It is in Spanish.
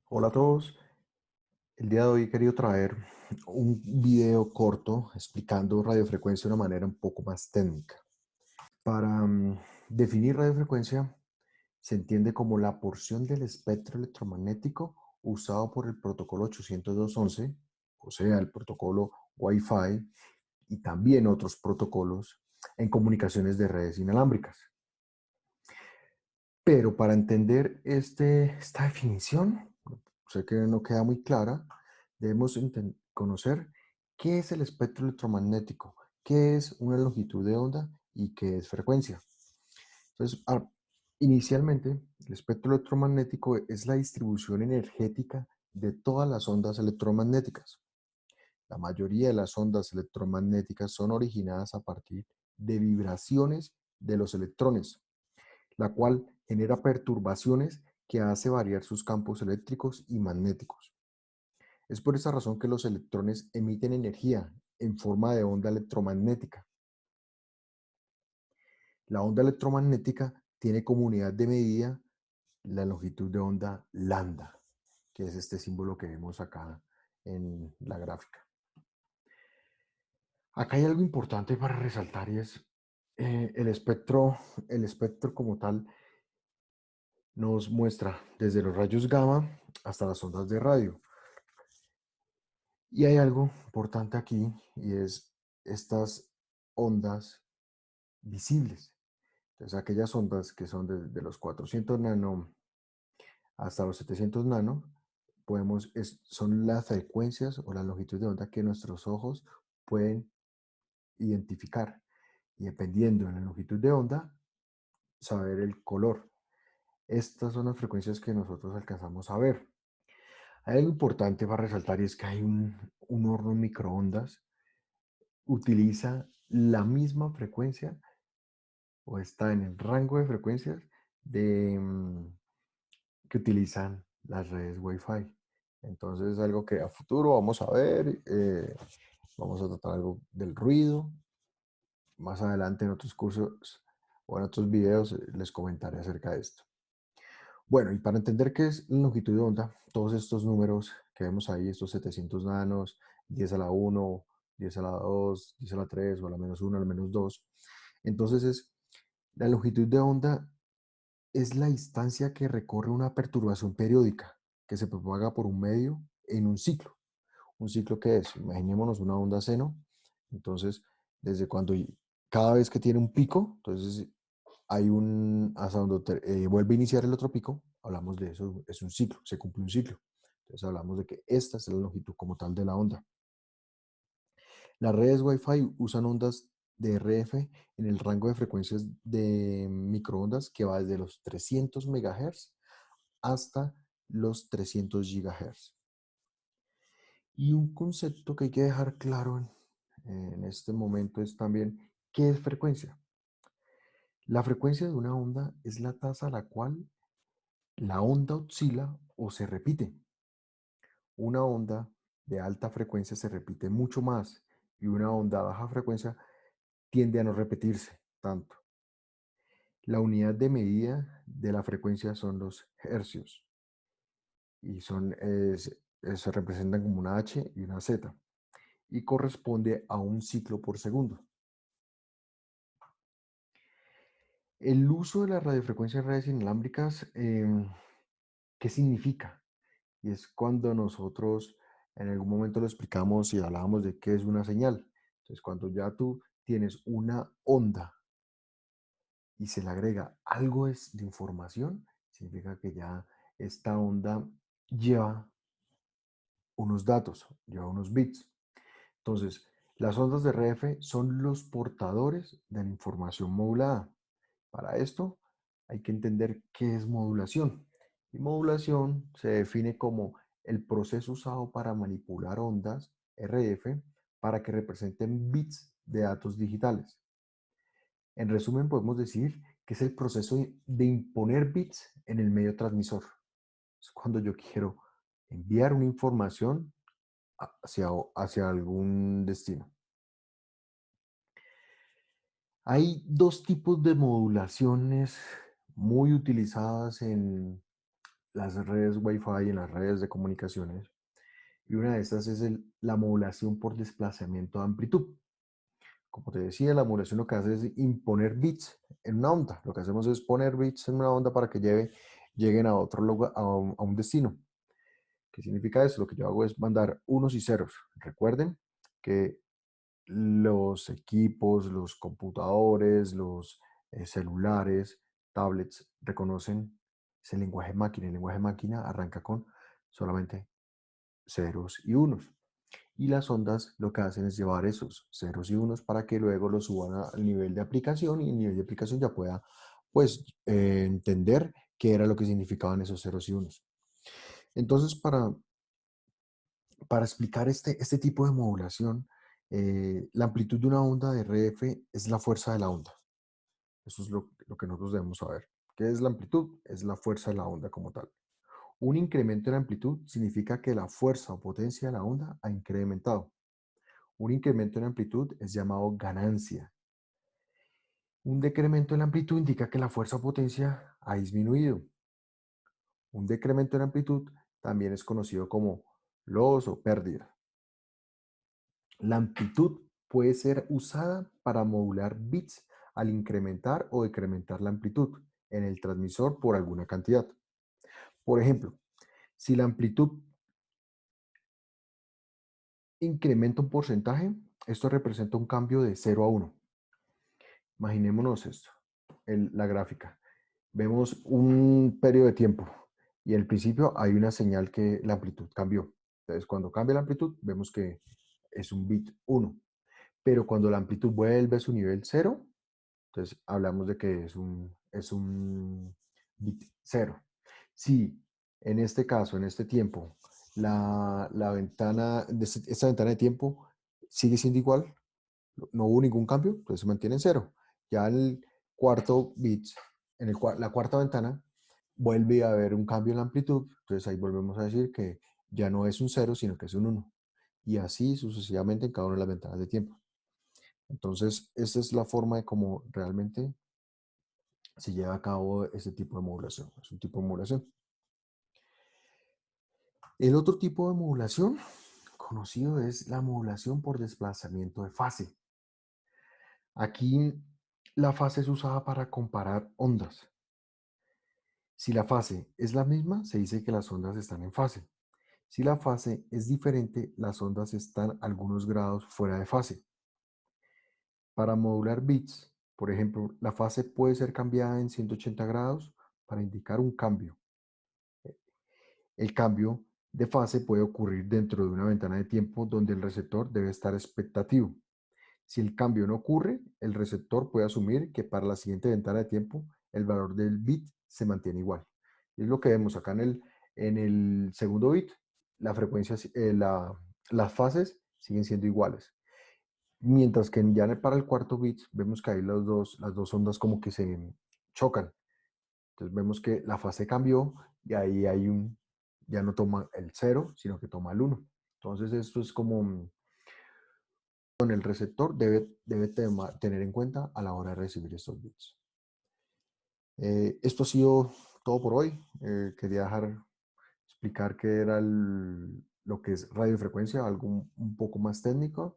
Hola a todos. El día de hoy he querido traer un video corto explicando radiofrecuencia de una manera un poco más técnica. Para definir radiofrecuencia se entiende como la porción del espectro electromagnético usado por el protocolo 802.11, o sea, el protocolo Wi-Fi y también otros protocolos en comunicaciones de redes inalámbricas. Pero para entender esta definición, sé que no queda muy clara, debemos conocer qué es el espectro electromagnético, qué es una longitud de onda y qué es frecuencia. Entonces, inicialmente, el espectro electromagnético es la distribución energética de todas las ondas electromagnéticas. La mayoría de las ondas electromagnéticas son originadas a partir de vibraciones de los electrones, la cual genera perturbaciones que hace variar sus campos eléctricos y magnéticos. Es por esa razón que los electrones emiten energía en forma de onda electromagnética. La onda electromagnética tiene como unidad de medida la longitud de onda lambda, que es este símbolo que vemos acá en la gráfica. Acá hay algo importante para resaltar y es el espectro como tal nos muestra desde los rayos gamma hasta las ondas de radio. Y hay algo importante aquí y es estas ondas visibles. Entonces, aquellas ondas que son de los 400 nano hasta los 700 nano, son las frecuencias o la longitud de onda que nuestros ojos pueden identificar. Y dependiendo de la longitud de onda, saber el color. Estas son las frecuencias que nosotros alcanzamos a ver. Hay algo importante para resaltar y es que hay un horno microondas utiliza la misma frecuencia o está en el rango de frecuencias de, que utilizan las redes Wi-Fi. Entonces es algo que a futuro vamos a ver, vamos a tratar algo del ruido. Más adelante en otros cursos o en otros videos les comentaré acerca de esto. Bueno, y para entender qué es la longitud de onda, todos estos números que vemos ahí, estos 700 nanos, 10 a la 1, 10 a la 2, 10 a la 3 o a la -1, a la -2. Entonces la longitud de onda es la distancia que recorre una perturbación periódica que se propaga por un medio en un ciclo. ¿Un ciclo qué es? Imaginémonos una onda seno. Entonces, desde cuando cada vez que tiene un pico, entonces hay hasta donde vuelve a iniciar el otro pico, hablamos de eso, es un ciclo, se cumple un ciclo. Entonces hablamos de que esta es la longitud como tal de la onda. Las redes Wi-Fi usan ondas de RF en el rango de frecuencias de microondas que va desde los 300 MHz hasta los 300 GHz. Y un concepto que hay que dejar claro en este momento es también qué es frecuencia. La frecuencia de una onda es la tasa a la cual la onda oscila o se repite. Una onda de alta frecuencia se repite mucho más y una onda de baja frecuencia tiende a no repetirse tanto. La unidad de medida de la frecuencia son los hercios y se representan como una H y una Z y corresponde a un ciclo por segundo. El uso de la radiofrecuencia en redes inalámbricas, ¿qué significa? Y es cuando nosotros en algún momento lo explicamos y hablábamos de qué es una señal. Entonces, cuando ya tú tienes una onda y se le agrega algo de información, significa que ya esta onda lleva unos datos, lleva unos bits. Entonces, las ondas de RF son los portadores de la información modulada. Para esto hay que entender qué es modulación. Y modulación se define como el proceso usado para manipular ondas RF para que representen bits de datos digitales. En resumen, podemos decir que es el proceso de imponer bits en el medio transmisor. Es cuando yo quiero enviar una información hacia algún destino. Hay dos tipos de modulaciones muy utilizadas en las redes Wi-Fi, en las redes de comunicaciones, y una de estas es la modulación por desplazamiento de amplitud. Como te decía, la modulación lo que hace es imponer bits en una onda. Lo que hacemos es poner bits en una onda para que lleguen a otro lugar, a un destino. ¿Qué significa eso? Lo que yo hago es mandar unos y ceros. Recuerden que los equipos, los computadores, los celulares, tablets, reconocen ese lenguaje máquina. El lenguaje máquina arranca con solamente ceros y unos. Y las ondas lo que hacen es llevar esos ceros y unos para que luego los suban al nivel de aplicación y el nivel de aplicación ya pueda, pues, entender qué era lo que significaban esos ceros y unos. Entonces, para explicar este tipo de modulación, la amplitud de una onda de RF es la fuerza de la onda. Eso es lo que nosotros debemos saber. ¿Qué es la amplitud? Es la fuerza de la onda como tal. Un incremento en amplitud significa que la fuerza o potencia de la onda ha incrementado. Un incremento en amplitud es llamado ganancia. Un decremento en amplitud indica que la fuerza o potencia ha disminuido. Un decremento en amplitud también es conocido como loss o pérdida. La amplitud puede ser usada para modular bits al incrementar o decrementar la amplitud en el transmisor por alguna cantidad. Por ejemplo, si la amplitud incrementa un porcentaje, esto representa un cambio de 0 a 1. Imaginémonos esto, la gráfica. Vemos un periodo de tiempo y al principio hay una señal que la amplitud cambió. Entonces, cuando cambia la amplitud, vemos que es un bit 1. Pero cuando la amplitud vuelve a su nivel 0, entonces hablamos de que es un bit 0. Si en este caso, en este tiempo, la ventana, esta ventana de tiempo sigue siendo igual, no hubo ningún cambio, entonces se mantiene en 0. Ya el cuarto bit, la cuarta ventana, vuelve a haber un cambio en la amplitud, entonces ahí volvemos a decir que ya no es un 0, sino que es un 1. Y así sucesivamente en cada una de las ventanas de tiempo. Entonces, esta es la forma de cómo realmente se lleva a cabo ese tipo de modulación. Es un tipo de modulación. El otro tipo de modulación conocido es la modulación por desplazamiento de fase. Aquí la fase es usada para comparar ondas. Si la fase es la misma, se dice que las ondas están en fase. Si la fase es diferente, las ondas están algunos grados fuera de fase. Para modular bits, por ejemplo, la fase puede ser cambiada en 180 grados para indicar un cambio. El cambio de fase puede ocurrir dentro de una ventana de tiempo donde el receptor debe estar expectativo. Si el cambio no ocurre, el receptor puede asumir que para la siguiente ventana de tiempo el valor del bit se mantiene igual. Es lo que vemos acá en el segundo bit, la frecuencia, las fases siguen siendo iguales. Mientras que ya para el cuarto bit vemos que ahí las dos ondas como que se chocan. Entonces vemos que la fase cambió y ahí ya no toma el 0, sino que toma el 1. Entonces esto es como con el receptor debe tener en cuenta a la hora de recibir estos bits. Esto ha sido todo por hoy. Quería explicar qué era lo que es radiofrecuencia, algo un poco más técnico.